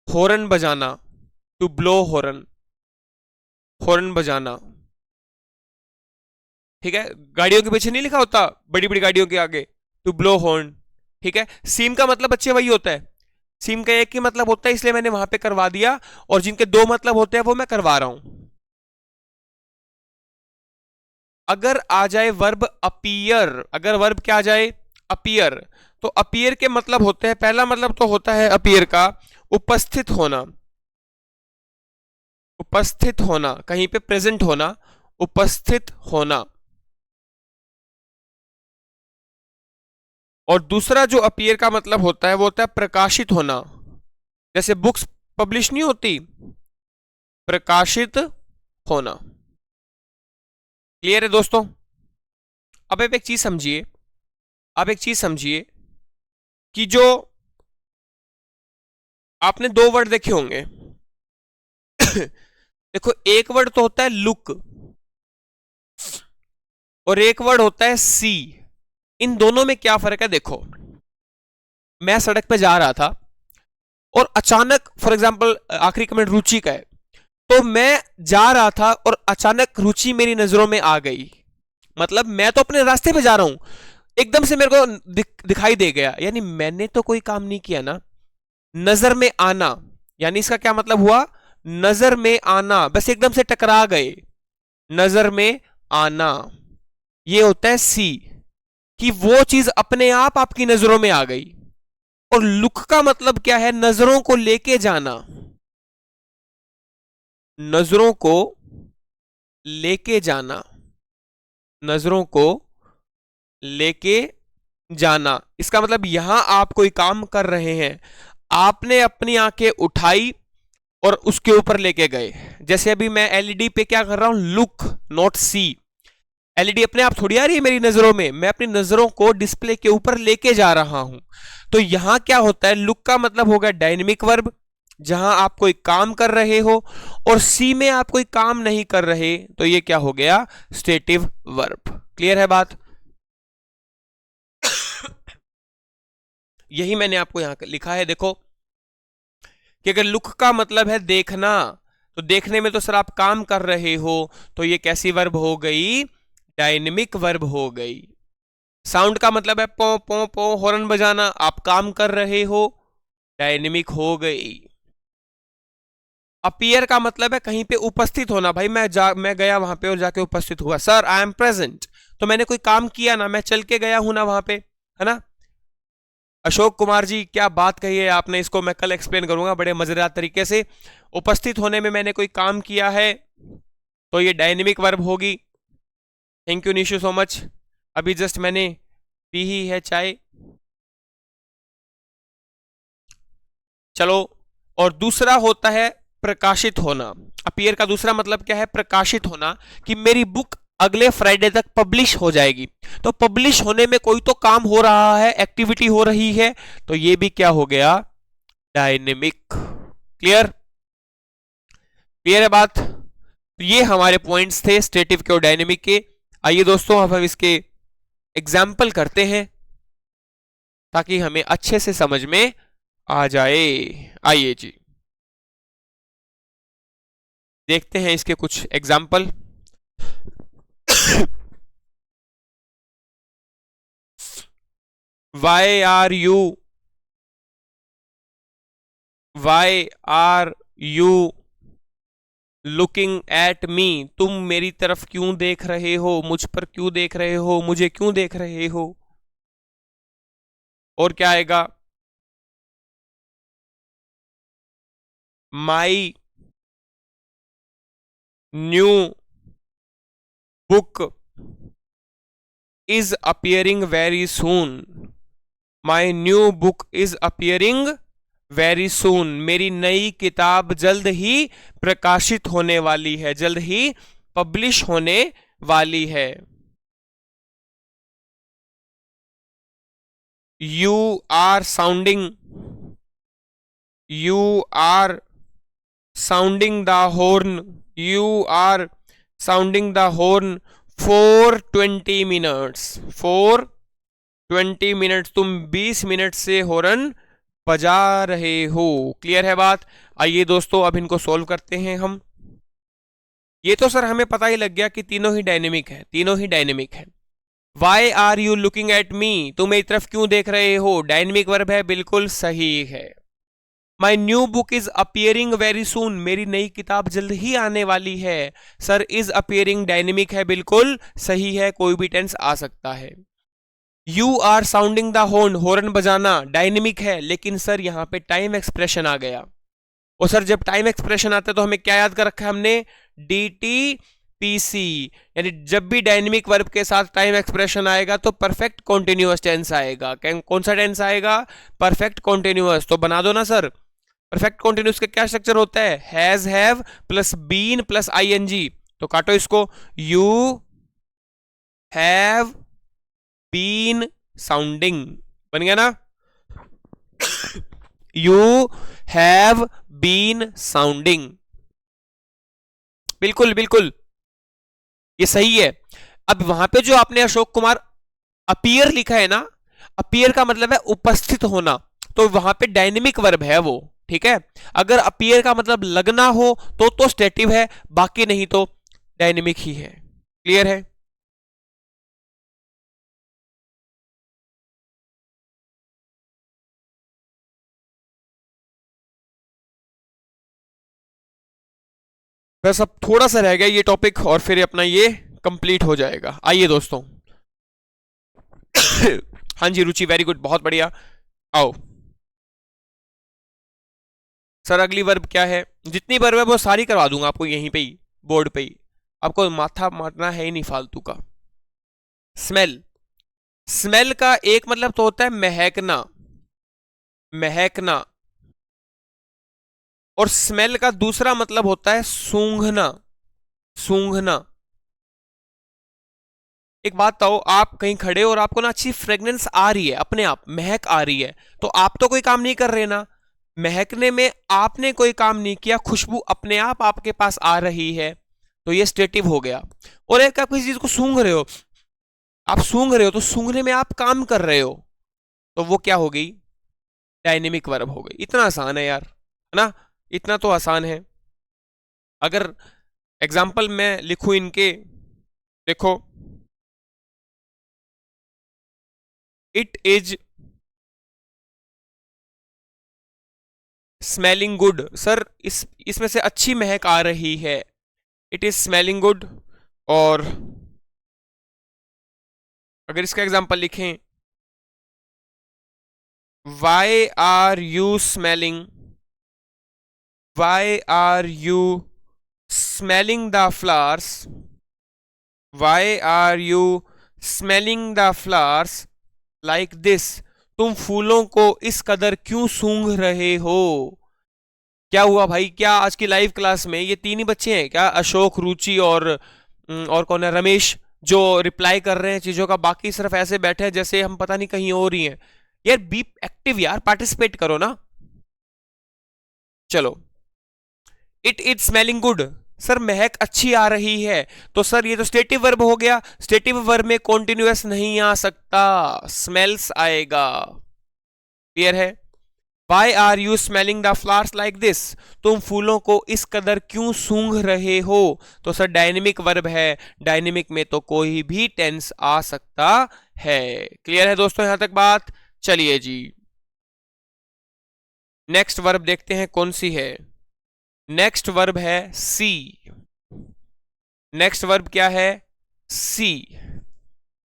हॉर्न बजाना, टू ब्लो हॉर्न, हॉर्न बजाना, ठीक है। गाड़ियों के पीछे नहीं लिखा होता, बड़ी बड़ी गाड़ियों के आगे, टू ब्लो हॉर्न, ठीक है। सीम का मतलब बच्चे वही होता है, सीम का एक ही मतलब होता है, इसलिए मैंने वहां पे करवा दिया, और जिनके दो मतलब होते हैं वो मैं करवा रहा हूं। अगर आ जाए वर्ब अपीयर, अगर वर्ब क्या आ जाए? अपीयर, तो अपीयर के मतलब होते हैं, पहला मतलब तो होता है अपीयर का उपस्थित होना, उपस्थित होना, कहीं पे प्रेजेंट होना, उपस्थित होना। और दूसरा जो अपीयर का मतलब होता है वो होता है प्रकाशित होना, जैसे बुक्स पब्लिश नहीं होती, प्रकाशित होना। क्लियर है दोस्तों? अब आप एक चीज समझिए, आप एक चीज समझिए कि जो आपने दो वर्ड देखे होंगे देखो, एक वर्ड तो होता है लुक, और एक वर्ड होता है सी। इन दोनों में क्या फर्क है देखो। मैं सड़क पे जा रहा था और अचानक, फॉर एग्जाम्पल आखिरी कमेंट रुचि का है, तो मैं जा रहा था और अचानक रुचि मेरी नजरों में आ गई। मतलब मैं तो अपने रास्ते पे जा रहा हूं, एकदम से मेरे को दिखाई दे गया, यानी मैंने तो कोई काम नहीं किया ना। नजर में आना, यानी इसका क्या मतलब हुआ? नजर में आना, बस एकदम से टकरा गए, नजर में आना। ये होता है सी, कि वो चीज अपने आप आपकी नजरों में आ गई। और लुक का मतलब क्या है? नजरों को लेके जाना, नजरों को लेके जाना, नजरों को लेके जाना। इसका मतलब यहां आप कोई काम कर रहे हैं, आपने अपनी आंखें उठाई और उसके ऊपर लेके गए। जैसे अभी मैं एलईडी पे क्या कर रहा हूं? Look, not C. एलईडी अपने आप थोड़ी आ रही है मेरी नजरों में, मैं अपनी नजरों को डिस्प्ले के ऊपर लेके जा रहा हूं। तो यहां क्या होता है? लुक का मतलब होगा डायनेमिक वर्ब, जहां आप कोई काम कर रहे हो, और सी में आप कोई काम नहीं कर रहे, तो ये क्या हो गया? Stative verb. क्लियर है बात? यही मैंने आपको यहां लिखा है, देखो, कि अगर लुक का मतलब है देखना, तो देखने में तो सर आप काम कर रहे हो, तो ये कैसी वर्ब हो गई? डायनेमिक वर्ब हो गई। साउंड का मतलब है पो पो पो, हॉर्न बजाना, आप काम कर रहे हो, डायनेमिक हो गई। अपीयर का मतलब है कहीं पे उपस्थित होना, भाई मैं गया वहां पे और जाके उपस्थित हुआ, सर आई एम प्रेजेंट, तो मैंने कोई काम किया ना, मैं चल के गया हूं ना वहां पे, है ना। अशोक कुमार जी, क्या बात कही है आपने, इसको मैं कल एक्सप्लेन करूंगा बड़े मजेदार तरीके से। उपस्थित होने में मैंने कोई काम किया है, तो ये डायनेमिक वर्ब होगी। Thank you Nishu so much. अभी जस्ट मैंने पी ही है चाय। चलो, और दूसरा होता है प्रकाशित होना। अपीयर का दूसरा मतलब क्या है? प्रकाशित होना, कि मेरी बुक अगले फ्राइडे तक पब्लिश हो जाएगी। तो पब्लिश होने में कोई तो काम हो रहा है, एक्टिविटी हो रही है, तो ये भी क्या हो गया? डायनेमिक। क्लियर? क्लियर है बात? तो ये हमारे पॉइंट्स थे स्टेटिव के और डायनेमिक के। आइए दोस्तों, अब हम इसके एग्जाम्पल करते हैं ताकि हमें अच्छे से समझ में आ जाए। आइए जी, देखते हैं इसके कुछ example. Why are you looking at me? तुम मेरी तरफ क्यों देख रहे हो? मुझ पर क्यों देख रहे हो? मुझे क्यों देख रहे हो? और क्या आएगा? My new book is appearing very soon. My new book is appearing very soon. मेरी नई किताब जल्द ही प्रकाशित होने वाली है, जल्द ही पब्लिश होने वाली है। You are sounding, you are sounding the horn, you are sounding the horn for 20 minutes. For 20 मिनट्स, तुम 20 मिनट से हॉर्न बजा रहे हो। क्लियर है बात? आइए दोस्तों, अब इनको सोल्व करते हैं हम। ये तो सर हमें पता ही लग गया कि तीनों ही डायनेमिक है, तीनों ही डायनेमिक है। Why are you looking at me? तुम मेरी तरफ क्यों देख रहे हो? डायनेमिक वर्ब है, बिल्कुल सही है। My new book is appearing very soon. मेरी नई किताब जल्द ही आने वाली है। सर इज अपियरिंग डायनेमिक है, बिल्कुल सही है, कोई भी टेंस आ सकता है। You are sounding the horn, horn बजाना डायनेमिक है, लेकिन सर यहां पे टाइम एक्सप्रेशन आ गया। और सर जब टाइम एक्सप्रेशन आता है तो हमें क्या याद कर रखा है हमने? डी पीसी, यानी जब भी डायनेमिक वर्ब के साथ टाइम एक्सप्रेशन आएगा तो परफेक्ट कॉन्टिन्यूअस टेंस आएगा। कौन सा टेंस आएगा? Perfect continuous. तो बना दो ना सर। परफेक्ट कॉन्टिन्यूअस का क्या स्ट्रक्चर होता है? Has, have plus been plus ING. तो काटो इसको। यू हैव बीन साउंडिंग, बन गया ना? यू हैव बीन साउंडिंग, बिल्कुल बिल्कुल, ये सही है। अब वहां पे जो आपने अशोक कुमार अपीयर लिखा है ना, अपीयर का मतलब है उपस्थित होना, तो वहां पे डायनेमिक वर्ब है वो, ठीक है। अगर अपीयर का मतलब लगना हो तो स्टेटिव है, बाकी नहीं तो डायनेमिक ही है। क्लियर है? बस अब थोड़ा सा रह गया ये टॉपिक और फिर अपना ये कंप्लीट हो जाएगा। आइए दोस्तों। हाँ जी रुचि, वेरी गुड, बहुत बढ़िया। आओ सर, अगली वर्ब क्या है? जितनी वर्ब है वो सारी करवा दूंगा आपको यहीं पे ही, बोर्ड पे ही। आपको माथा मारना है ही नहीं फालतू का। स्मेल। स्मेल का एक मतलब तो होता है महकना, महकना। और स्मेल का दूसरा मतलब होता है सूंघना, सूंघना। एक बात बताओ, आप कहीं खड़े हो और आपको ना अच्छी फ्रेग्रेंस आ रही है, अपने आप महक आ रही है, तो आप तो कोई काम नहीं कर रहे ना, महकने में आपने कोई काम नहीं किया, खुशबू अपने आप आपके पास आ रही है, तो ये स्टेटिव हो गया। और एक आप किसी चीज को सूंघ रहे हो, आप सूंघ रहे हो तो सूंघने में आप काम कर रहे हो, तो वो क्या हो गई? डायनेमिक वर्ब हो गई। इतना आसान है यार, है ना? इतना तो आसान है। अगर एग्जाम्पल मैं लिखूं इनके, देखो, it is smelling good. Sir इसमें से अच्छी महक आ रही है, इट इज स्मेलिंग गुड। और अगर इसका एग्जाम्पल लिखें, why are you smelling, why are you smelling the flowers, why are you smelling the flowers like this. तुम फूलों को इस कदर क्यों सूंघ रहे हो? क्या हुआ भाई? क्या आज की लाइव क्लास में ये तीन ही बच्चे हैं क्या? अशोक, रुचि और कौन है, रमेश, जो रिप्लाई कर रहे हैं चीजों का, बाकी सिर्फ ऐसे बैठे हैं जैसे हम पता नहीं कहीं और ही हैं। यार बी एक्टिव यार, पार्टिसिपेट करो ना। चलो, it is smelling good. Sir महक अच्छी आ रही है, तो सर ये तो स्टेटिव वर्ब हो गया। स्टेटिव वर्ब में कॉन्टिन्यूअस नहीं आ सकता, स्मेल्स आएगा। क्लियर है? Why are you smelling the flowers like this, तुम फूलों को इस कदर क्यों सूंघ रहे हो, तो सर डायनेमिक वर्ब है, डायनेमिक में तो कोई भी टेंस आ सकता है। क्लियर है दोस्तों यहां तक बात? चलिए जी, नेक्स्ट वर्ब देखते हैं कौन सी है। नेक्स्ट वर्ब है सी। नेक्स्ट वर्ब क्या है? सी।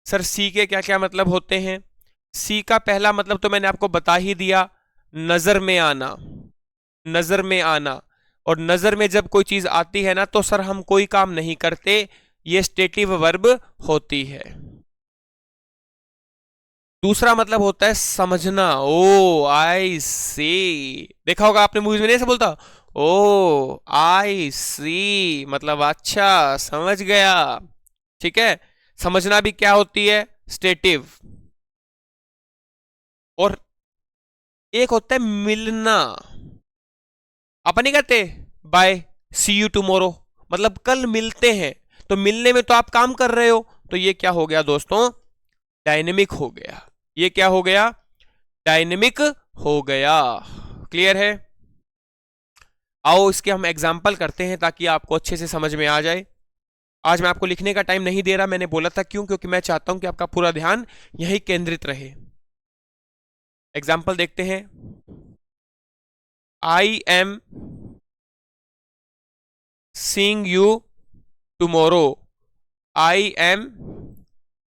सर सी के क्या क्या मतलब होते हैं? सी का पहला मतलब तो मैंने आपको बता ही दिया, नजर में आना, नजर में आना। और नजर में जब कोई चीज आती है ना, तो सर हम कोई काम नहीं करते, ये स्टेटिव वर्ब होती है। दूसरा मतलब होता है समझना, ओ आई सी। देखा होगा आपने मूवीज में, नहीं ऐसे बोलता, ओ आई सी, मतलब अच्छा समझ गया। ठीक है, समझना भी क्या होती है? स्टेटिव। और एक होता है मिलना, अपन नहीं कहते बाय, सी यू टुमारो, मतलब कल मिलते हैं, तो मिलने में तो आप काम कर रहे हो, तो ये क्या हो गया दोस्तों? डायनेमिक हो गया। ये क्या हो गया? डायनेमिक हो गया। क्लियर है? आओ इसके हम एग्जाम्पल करते हैं ताकि आपको अच्छे से समझ में आ जाए। आज मैं आपको लिखने का टाइम नहीं दे रहा, मैंने बोला था क्यों, क्योंकि मैं चाहता हूं कि आपका पूरा ध्यान यही केंद्रित रहे। एग्जाम्पल देखते हैं। I am seeing you tomorrow, I am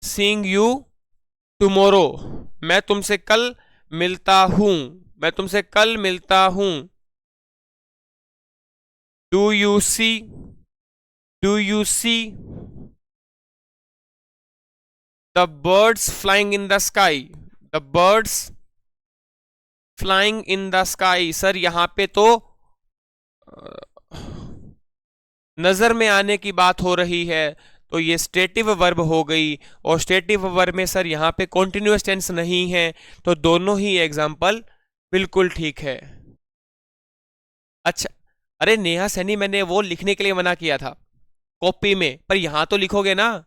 seeing you tomorrow, मैं तुमसे कल मिलता हूं, मैं तुमसे कल मिलता हूं। Do you see, do you see the birds flying in the sky, the birds flying in the sky. Sir यहां पे तो नजर में आने की बात हो रही है, तो ये स्टेटिव वर्ब हो गई। और स्टेटिव वर्ब में सर यहां पे कॉन्टिन्यूअस टेंस नहीं है, तो दोनों ही एग्जाम्पल बिल्कुल ठीक है। अच्छा, अरे नेहा सैनी, मैंने वो लिखने के लिए मना किया था कॉपी में, पर यहां तो लिखोगे ना।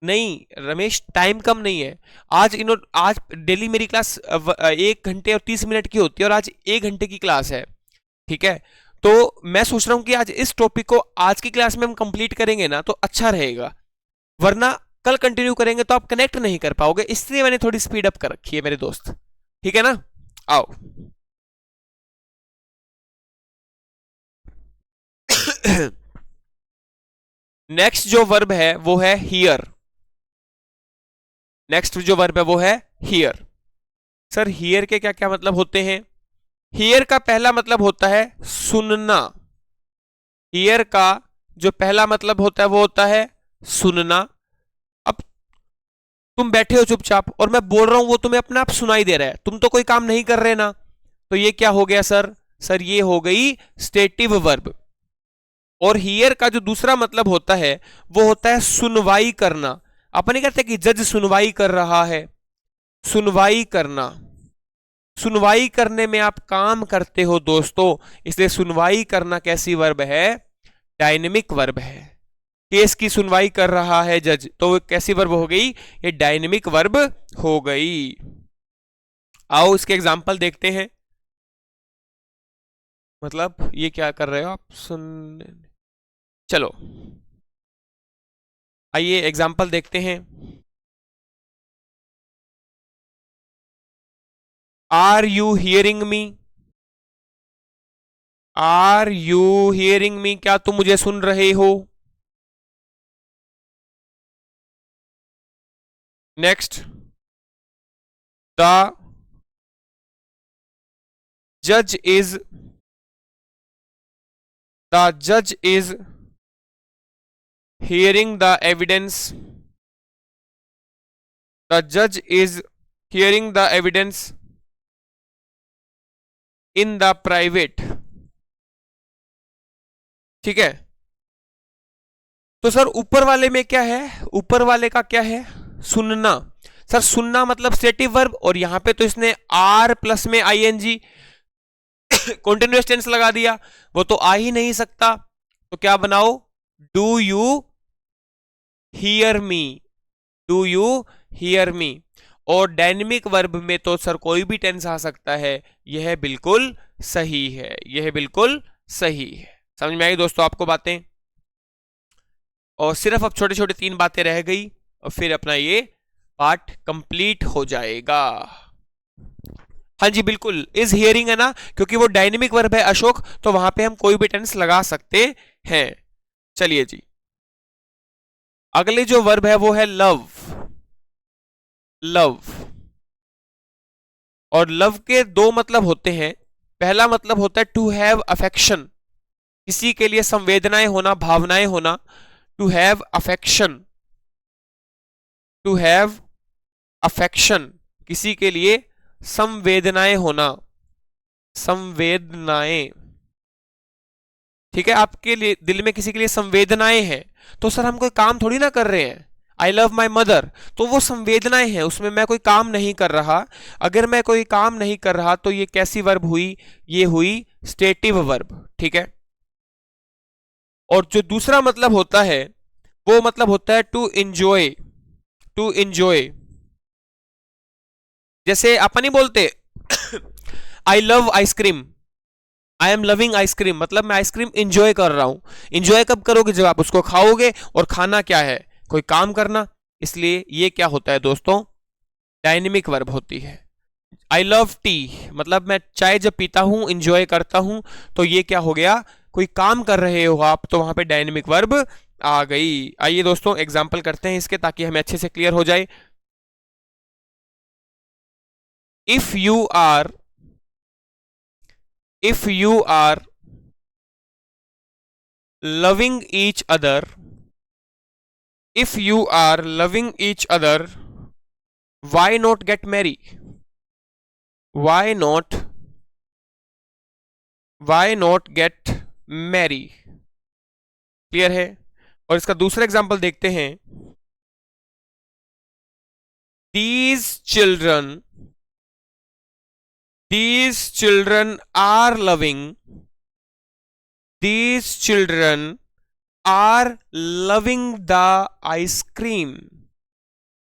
नहीं रमेश, टाइम कम नहीं है। आज डेली मेरी क्लास 1 घंटे और 30 मिनट की होती है और आज 1 घंटे की क्लास है, ठीक है। तो मैं सोच रहा हूं कि आज इस टॉपिक को आज की क्लास में हम कंप्लीट करेंगे ना तो अच्छा रहेगा, वरना कल कंटिन्यू करेंगे तो आप कनेक्ट नहीं कर पाओगे, इसलिए मैंने थोड़ी स्पीड अप कर रखी है मेरे दोस्त, ठीक है ना। आओ। नेक्स्ट जो वर्ब है वो है हियर। नेक्स्ट जो वर्ब है वो है हियर। सर हियर के क्या क्या मतलब होते हैं? हियर का पहला मतलब होता है सुनना। हियर का जो पहला मतलब होता है वो होता है सुनना। अब तुम बैठे हो चुपचाप और मैं बोल रहा हूं वो तुम्हें अपने आप सुनाई दे रहा है, तुम तो कोई काम नहीं कर रहे ना, तो ये क्या हो गया सर? सर ये हो गई स्टेटिव वर्ब। और हियर का जो दूसरा मतलब होता है वो होता है सुनवाई करना। अपन नहीं कहते कि जज सुनवाई कर रहा है, सुनवाई करना। सुनवाई करने में आप काम करते हो दोस्तों, इसलिए सुनवाई करना कैसी वर्ब है? डायनेमिक वर्ब है। केस की सुनवाई कर रहा है जज, तो वो कैसी वर्ब हो गई? ये डायनेमिक वर्ब हो गई। आओ इसके एग्जांपल देखते हैं। मतलब ये क्या कर रहे हो आप? चलो आइए एग्जांपल देखते हैं। Are you hearing me? Are you hearing me? क्या तुम मुझे सुन रहे हो? नेक्स्ट, द जज इज, द जज is hearing the evidence, the judge is hearing the evidence in the private, ठीक है। तो सर ऊपर वाले में क्या है? ऊपर वाले का क्या है? सुनना। सर सुनना मतलब स्टेटिव वर्ब, और यहां पे तो इसने आर प्लस में आईएनजी कॉन्टिन्यूअस टेंस लगा दिया, वो तो आ ही नहीं सकता, तो क्या बनाओ? Do you hear me, do you hear me. और डायनेमिक वर्ब में तो सर कोई भी टेंस आ सकता है, यह बिल्कुल सही है, यह बिल्कुल सही है। समझ में आई दोस्तों आपको बातें? और सिर्फ अब छोटे छोटे 3 बातें रह गई और फिर अपना ये पार्ट कंप्लीट हो जाएगा। हाँ जी बिल्कुल, इज हियरिंग है ना, क्योंकि वो डायनेमिक वर्ब है अशोक, तो वहां पे हम कोई भी टेंस लगा सकते हैं। चलिए जी, अगली जो वर्ब है वो है लव। लव, और लव के 2 मतलब होते हैं। पहला मतलब होता है टू हैव अफेक्शन, किसी के लिए संवेदनाएं होना, भावनाएं होना। To have affection, to have affection, किसी के लिए संवेदनाएं होना, संवेदनाएं, ठीक है। आपके लिए दिल में किसी के लिए संवेदनाएं हैं, तो सर हम कोई काम थोड़ी ना कर रहे हैं। आई लव माई मदर, तो वो संवेदनाएं हैं, उसमें मैं कोई काम नहीं कर रहा। अगर मैं कोई काम नहीं कर रहा तो ये कैसी वर्ब हुई? ये हुई स्टेटिव वर्ब, ठीक है। और जो दूसरा मतलब होता है वो मतलब होता है टू इंजॉय। टू इंजॉय, जैसे अपन नहीं बोलते I love ice cream, I am loving ice cream, मतलब मैं आइसक्रीम इंजॉय कर रहा हूं। इंजॉय कब करोगे? जब आप उसको खाओगे, और खाना क्या है? कोई काम करना। इसलिए ये क्या होता है दोस्तों? डायनेमिक वर्ब होती है। आई लव टी, मतलब मैं चाय जब पीता हूं, इंजॉय करता हूं, तो ये क्या हो गया? कोई काम कर रहे हो आप, तो वहां पे डायनेमिक वर्ब आ गई। आइए दोस्तों एग्जाम्पल करते हैं इसके, ताकि हमें अच्छे से क्लियर हो जाए। If you are, if you are loving each other, if you are loving each other, why not get married? why not why not get married? Clear है? और इसका दूसरा एग्जांपल देखते हैं। these children these children are loving, these children are loving the ice cream,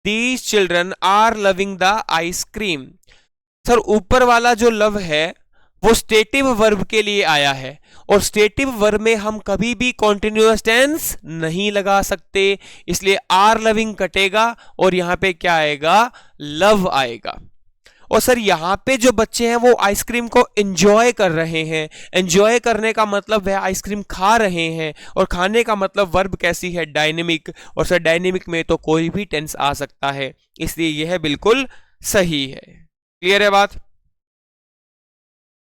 these children are loving the ice cream. Sir ऊपर वाला जो love है वो स्टेटिव वर्ब के लिए आया है, और स्टेटिव वर्ब में हम कभी भी कॉन्टिन्यूअस टेंस नहीं लगा सकते, इसलिए आर लविंग कटेगा और यहां पे क्या आएगा, लव आएगा। और सर यहाँ पे जो बच्चे हैं वो आइसक्रीम को एंजॉय कर रहे हैं, एंजॉय करने का मतलब वह आइसक्रीम खा रहे हैं, और खाने का मतलब वर्ब कैसी है, डायनेमिक, और सर डायनेमिक में तो कोई भी टेंस आ सकता है, इसलिए यह बिल्कुल सही है। क्लियर है बात?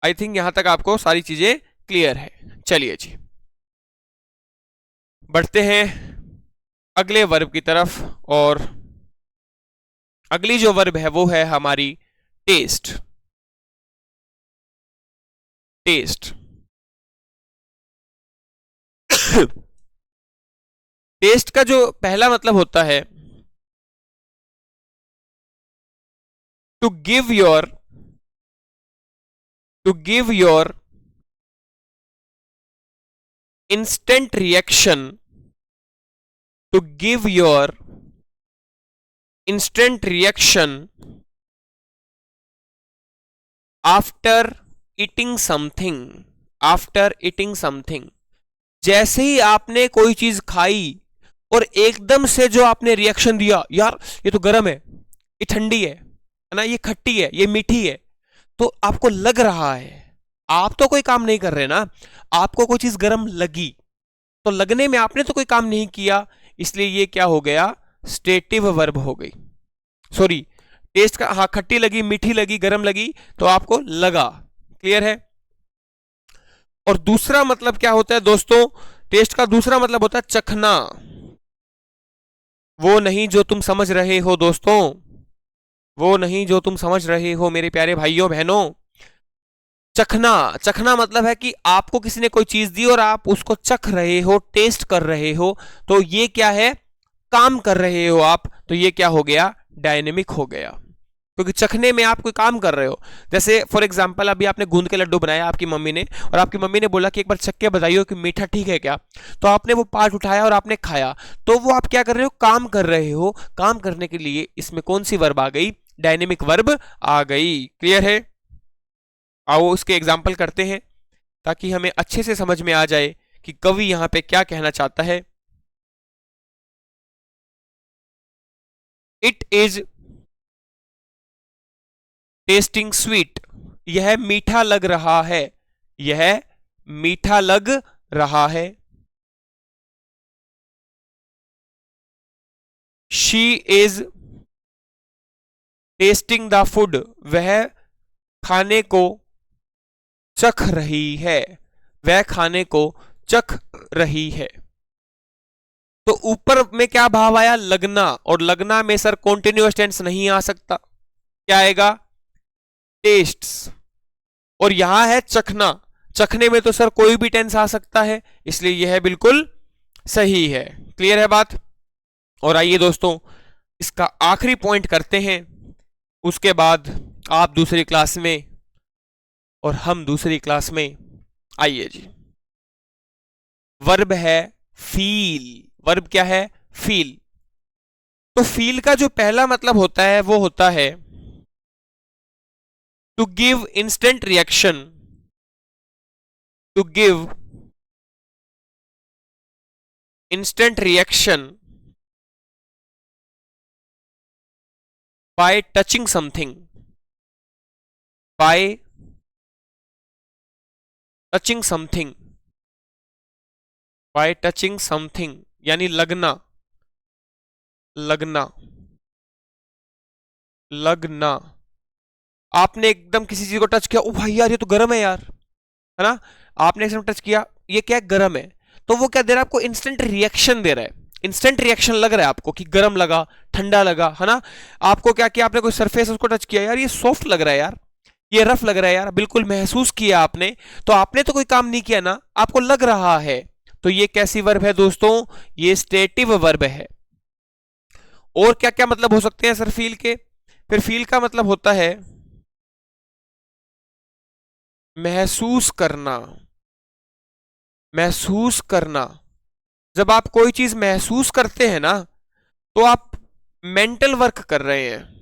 आई थिंक यहां तक आपको सारी चीजें क्लियर है। चलिए जी बढ़ते हैं अगले वर्ब की तरफ, और अगली जो वर्ब है वो है हमारी टेस्ट। टेस्ट टेस्ट का जो पहला मतलब होता है to give your instant reaction, to give your instant reaction after eating something, after eating something। जैसे ही आपने कोई चीज खाई और एकदम से जो आपने रिएक्शन दिया, यार ये तो गर्म है, ये ठंडी है ना, ये खट्टी है, ये मीठी है, तो आपको लग रहा है, आप तो कोई काम नहीं कर रहे ना, आपको कोई चीज गर्म लगी, तो लगने में आपने तो कोई काम नहीं किया, इसलिए ये क्या हो गया, स्टेटिव वर्ब हो गई। सॉरी, टेस्ट का, हाँ खट्टी लगी, मीठी लगी, गर्म लगी, तो आपको लगा। क्लियर है? और दूसरा मतलब क्या होता है दोस्तों, टेस्ट का दूसरा मतलब होता है चखना। वो नहीं जो तुम समझ रहे हो दोस्तों, वो नहीं जो तुम समझ रहे हो मेरे प्यारे भाइयों बहनों। चखना, चखना मतलब है कि आपको किसी ने कोई चीज दी और आप उसको चख रहे हो, टेस्ट कर रहे हो, तो ये क्या है, काम कर रहे हो आप, तो ये क्या हो गया, डायनेमिक हो गया, क्योंकि चखने में आप कोई काम कर रहे हो। जैसे फॉर एग्जांपल अभी आपने गूंद के लड्डू बनाया आपकी मम्मी ने, और आपकी मम्मी ने बोला कि एक बार चख के बताइए कि मीठा ठीक है क्या, तो आपने वो पार्ट उठाया और आपने खाया, तो वो आप क्या कर रहे हो, काम कर रहे हो। काम करने के लिए इसमें कौन सी वर्ब आ गई, डायनेमिक वर्ब आ गई। क्लियर है? आओ उसके एग्जाम्पल करते हैं ताकि हमें अच्छे से समझ में आ जाए कि कवि यहां पे क्या कहना चाहता है। इट इज टेस्टिंग स्वीट, यह मीठा लग रहा है, यह मीठा लग रहा है। She is testing the food, वह खाने को चख रही है, वह खाने को चख रही है। तो ऊपर में क्या भाव आया, लगना, और लगना में सर कॉन्टिन्यूअस टेंस नहीं आ सकता, क्या आएगा, टेस्ट्स। और यहां है चखना, चखने में तो सर कोई भी टेंस आ सकता है, इसलिए यह बिल्कुल सही है। क्लियर है बात? और आइए दोस्तों इसका आखिरी पॉइंट करते हैं, उसके बाद आप दूसरी क्लास में और हम दूसरी क्लास में। आइए जी, वर्ब है फील। वर्ब क्या है, फील। तो फील का जो पहला मतलब होता है वो होता है to give instant reaction, to give instant reaction by touching something, by touching something, by touching something, यानी लगना, लगना, लगना। आपने एकदम किसी चीज को टच किया, ओ भाई यार ये तो गर्म है यार, है ना, आपने एकदम टच किया, ये क्या गर्म है, तो वो क्या दे रहा है आपको, इंस्टेंट रिएक्शन दे रहा है, इंस्टेंट रिएक्शन लग रहा है आपको कि गर्म लगा, ठंडा लगा, है ना। आपको क्या किया, आपने कोई सरफेस उसको टच किया, यार ये सॉफ्ट लग रहा है यार, ये रफ लग रहा है यार, बिल्कुल महसूस किया आपने, तो आपने तो कोई काम नहीं किया ना, आपको लग रहा है, तो ये कैसी वर्ब है दोस्तों, ये स्टेटिव वर्ब है। और क्या क्या मतलब हो सकते हैं सर फील के, फिर फील का मतलब होता है महसूस करना, महसूस करना। जब आप कोई चीज महसूस करते हैं ना, तो आप मेंटल वर्क कर रहे हैं।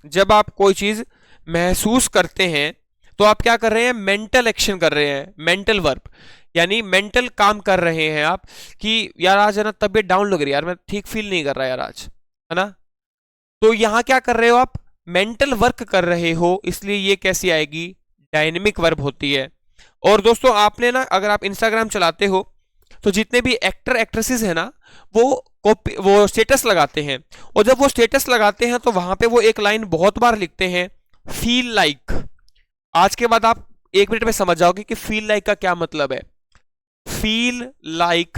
जब आप कोई चीज महसूस करते हैं तो आप क्या कर रहे हैं, मेंटल एक्शन कर रहे हैं, मेंटल वर्क, यानी मेंटल काम कर रहे हैं आप कि यार आज है ना तबीयत डाउन लग रही है यार, मैं ठीक फील नहीं कर रहा यार आज, है ना। तो यहां क्या कर रहे हो आप, मेंटल वर्क कर रहे हो, इसलिए ये कैसी आएगी, डायनेमिक वर्ब होती है। और दोस्तों आपने ना, अगर आप इंस्टाग्राम चलाते हो तो जितने भी एक्टर एक्ट्रेसेस है ना, वो स्टेटस लगाते हैं, और जब वो स्टेटस लगाते हैं तो वहां पे वो एक लाइन बहुत बार लिखते हैं, फील लाइक। आज के बाद आप 1 मिनट में समझ जाओगे कि फील लाइक का क्या मतलब है। फील लाइक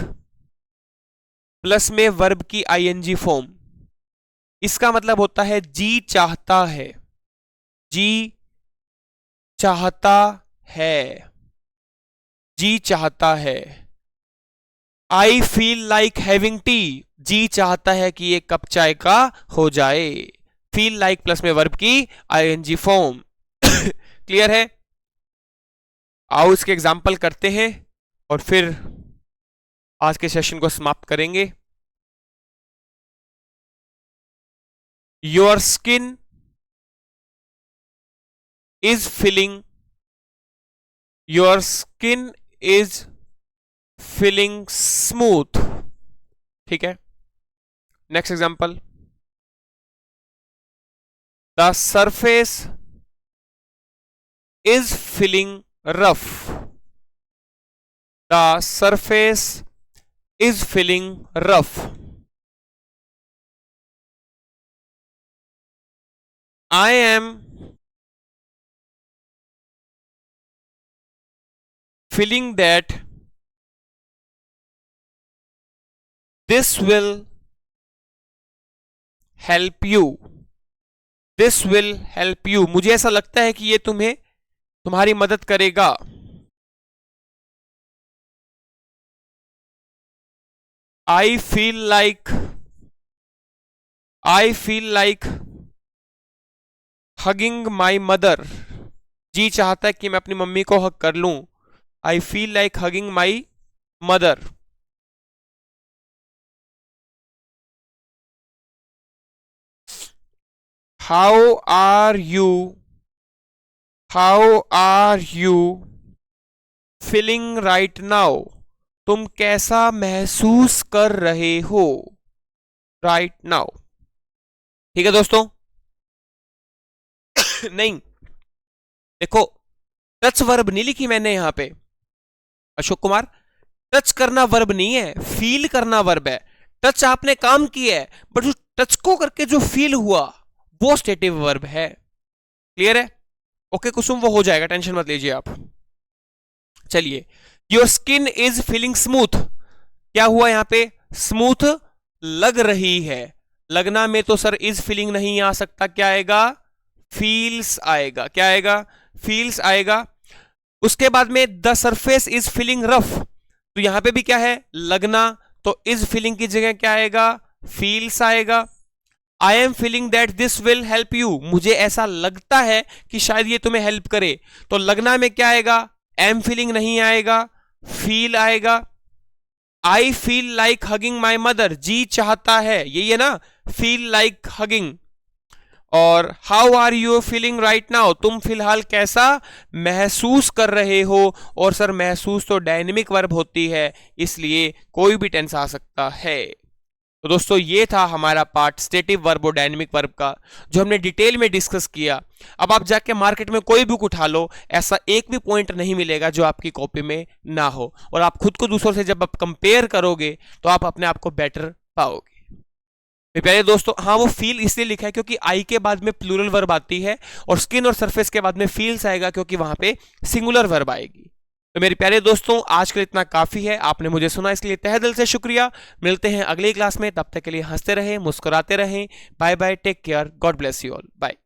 प्लस में वर्ब की आईएनजी फॉर्म, इसका मतलब होता है जी चाहता है, जी चाहता है, जी चाहता है। I feel like having tea, जी चाहता है कि ये कप चाय का हो जाए। फील लाइक प्लस में वर्ब की आईएनजी फॉर्म। क्लियर है। आओ इसके एग्जाम्पल करते हैं और फिर आज के सेशन को समाप्त करेंगे। Your skin is feeling, your skin is feeling smooth. ठीक है, next example, the surface is feeling rough, the surface is feeling rough. I am feeling that this will help you, this will help you, मुझे ऐसा लगता है कि ये तुम्हें, तुम्हारी मदद करेगा। I feel like, I feel like hugging my mother, जी चाहता है कि मैं अपनी मम्मी को हग कर लूं। I feel like hugging my mother। How are you, how are you feeling right now, तुम कैसा महसूस कर रहे हो right now। ठीक है दोस्तों। नहीं, देखो टच वर्ब नहीं लिखी मैंने यहां पे अशोक कुमार, टच करना वर्ब नहीं है, फील करना वर्ब है। टच आपने काम किया है, बट उस टच को करके जो फील हुआ वो स्टेटिव वर्ब है। क्लियर है। ओके कुसुम, वो हो जाएगा, टेंशन मत लीजिए आप। चलिए, your skin is feeling smooth, क्या हुआ यहां पे, स्मूथ लग रही है। लगना में तो सर इज फीलिंग नहीं आ सकता, क्या आएगा, फील्स आएगा। क्या आएगा, फील्स आएगा। उसके बाद में the surface is feeling rough, तो यहां पे भी क्या है, लगना, तो इज फीलिंग की जगह क्या आएगा, फील्स आएगा। I am feeling that this will help you, मुझे ऐसा लगता है कि शायद ये तुम्हें हेल्प करे, तो लगना में क्या आएगा, एम फीलिंग नहीं आएगा, फील आएगा। I feel like hugging my mother, जी चाहता है, यही है ना, फील लाइक हगिंग। और how are you feeling right now, तुम फिलहाल कैसा महसूस कर रहे हो। और सर महसूस तो डायनेमिक वर्ब होती है, इसलिए कोई भी टेंस आ सकता है। तो दोस्तों ये था हमारा पार्ट स्टेटिव वर्ब और डायनेमिक वर्ब का, जो हमने डिटेल में डिस्कस किया। अब आप जाके मार्केट में कोई बुक उठा लो, ऐसा एक भी पॉइंट नहीं मिलेगा जो आपकी कॉपी में ना हो, और आप खुद को दूसरों से जब आप कंपेयर करोगे तो आप अपने आप को बेटर पाओगे। प्यारे दोस्तों, हाँ वो फील इसलिए लिखा है क्योंकि आई के बाद में प्लूरल वर्ब आती है, और स्किन और सरफेस के बाद में फील्स आएगा क्योंकि वहां पे सिंगुलर वर्ब आएगी। तो मेरे प्यारे दोस्तों, आज के लिए इतना काफी है, आपने मुझे सुना इसके लिए तहे दिल से शुक्रिया। मिलते हैं अगली क्लास में, तब तक के लिए हंसते रहें, मुस्कुराते रहें। Bye bye, take care, God bless you all, bye.